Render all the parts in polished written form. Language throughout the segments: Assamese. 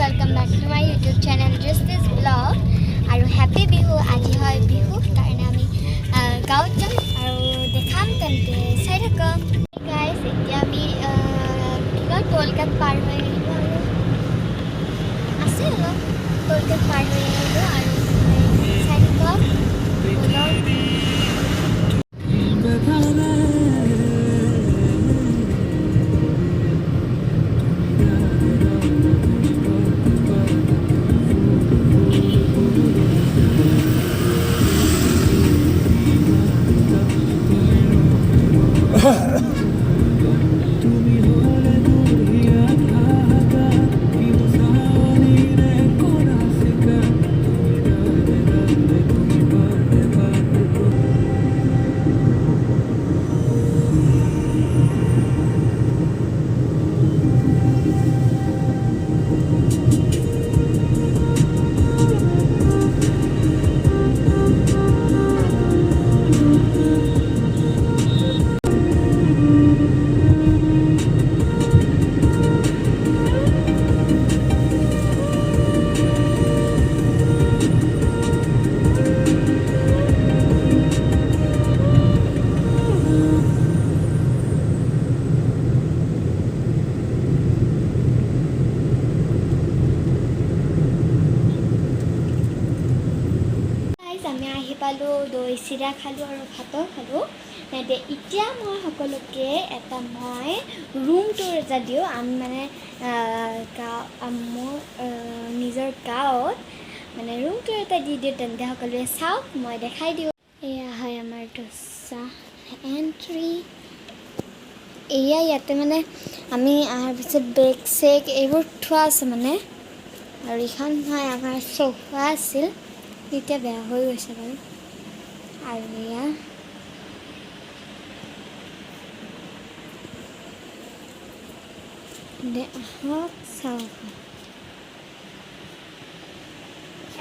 welcome back to my YouTube channel Justice Vlog আৰু হ্যাপি বিহু আজি হয় বিহু কাৰণে আমি গাঁৱত যাম আৰু দেখাম তেন্তে চাই থাকক গাইজ এতিয়া আমি কলকাতা পাৰ হৈ আহিলোঁ আৰু আছে অলপ কলকাতা পাৰ হৈ আহিলোঁ আৰু চাই থাকক আমি আহি পালোঁ দৈ চিৰা খালোঁ আৰু ভাতো খালোঁ তেন্তে এতিয়া মই সকলোকে এটা মই ৰুম টুৰ এটা দিওঁ আমি মানে মোৰ নিজৰ গাঁৱত মানে ৰুম টুৰ এটা দি দিওঁ তেন্তে সকলোৱে চাওক মই দেখাই দিওঁ এয়া হয় আমাৰ দোচা এণ্ট্ৰি এয়া ইয়াতে মানে আমি অহাৰ পিছত বেগ চেগ এইবোৰ থোৱা আছে মানে আৰু এইখন হয় আমাৰ চোফা আছিল এতিয়া বেয়া হৈ গৈছে বাৰু আৰু এয়া আহক চাওক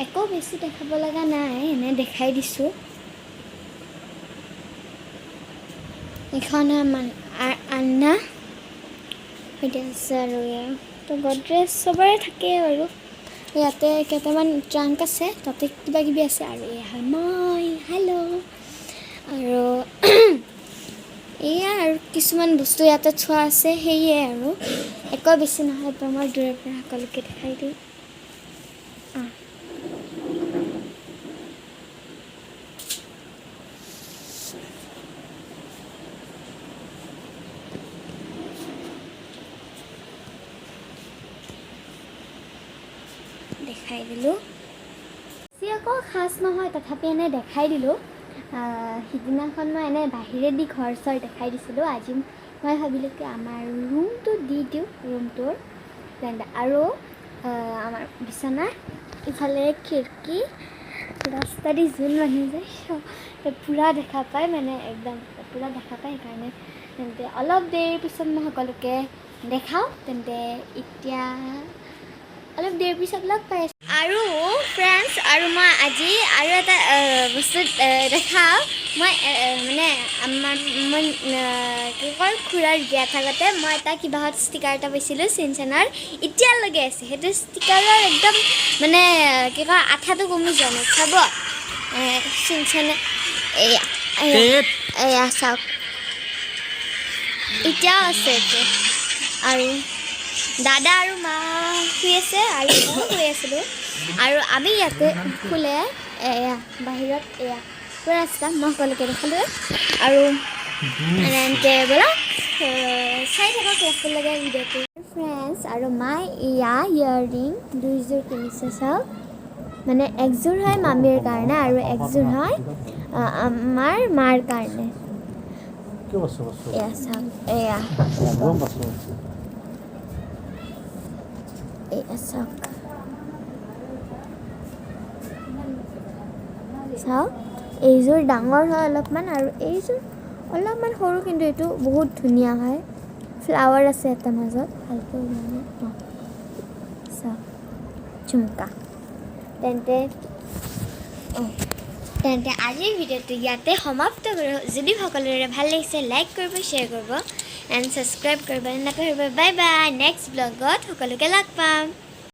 একো বেছি দেখাব লগা নাই এনে দেখাই দিছোঁ এইখন আন্না এতিয়া আছে আৰু এয়া তো গডৰেজ চবৰে থাকে আৰু ইয়াতে কেইটামান ট্ৰাংক আছে তাতে কিবা কিবি আছে আৰু এয়া হয় মই হেল্ল' আৰু এয়া আৰু কিছুমান বস্তু ইয়াতে থোৱা আছে সেয়ে আৰু একো বেছি নহয় তো মই দূৰৰ পৰা সকলোকে দেখাই দিওঁ দেখাই দিলোঁ বেছি আকৌ খাচ নহয় তথাপি এনে দেখাই দিলোঁ সিদিনাখন মই এনে বাহিৰেদি ঘৰ চৰ দেখাই দিছিলোঁ আজি মই ভাবিলোঁ কি আমাৰ ৰুমটো দি দিওঁ ৰুমটোৰ আৰু আমাৰ বিচনা ইফালে খিৰিকী ৰাস্তা দি যোন মানুহ যায় পূৰা দেখা পায় মানে একদম পূৰা দেখা পায় সেইকাৰণে তেন্তে অলপ দেৰিৰ পিছত মই সকলোকে দেখাওঁ তেন্তে এতিয়া অলপ দেৰিৰ পিছত লগ পাই আছোঁ আৰু ফ্ৰেণ্ডছ আৰু মই আজি আৰু এটা বস্তু দেখাওঁ মই মানে মই কি কয় খুৰাৰ বিয়া থাকোঁতে মই এটা কিবাহত ষ্টিকাৰ এটা পাইছিলোঁ চিনচেনৰ এতিয়ালৈকে আছে সেইটো ষ্টিকাৰৰ একদম মানে কি কয় আঠাটো কমি যোৱা নাই চাব চিনচেনে এয়া চাওক এতিয়াও আছে এইটো আৰু দাদা আৰু মা শুই আছে আৰু মই শুই আছিলোঁ আৰু আমি ইয়াতে খোলে এয়া বাহিৰত এয়া পূৰা ৰাস্তা মই সকলোকে দেখালোঁ আৰু এনেকৈ বোলা চাই থাকক ৰাস্তালৈকে ভিডিঅ'টো ফ্ৰেণ্ডছ আৰু মাই এয়া ইয়েৰিং দুইযোৰ কিনিছে চাওক মানে একযোৰ হয় মামীৰ কাৰণে আৰু একযোৰ হয় আমাৰ মাৰ কাৰণে এয়া চাওক এয়া চাওক চাওক এইযোৰ ডাঙৰ হয় অলপমান আৰু এইযোৰ অলপমান সৰু কিন্তু এইটো বহুত ধুনীয়া হয় ফ্লাৱাৰ আছে এটা মাজত ভালকৈ ওলালে চাওক ঝুমকা তেন্তে আজিৰ ভিডিঅ'টো ইয়াতে সমাপ্ত কৰোঁ যদি সকলোৰে ভাল লাগিছে লাইক কৰিব শ্বেয়াৰ কৰিব এণ্ড ছাবস্ক্ৰাইব কৰিব এনেকৈ বাই বাই নেক্সট ব্লগত সকলোকে লগ পাম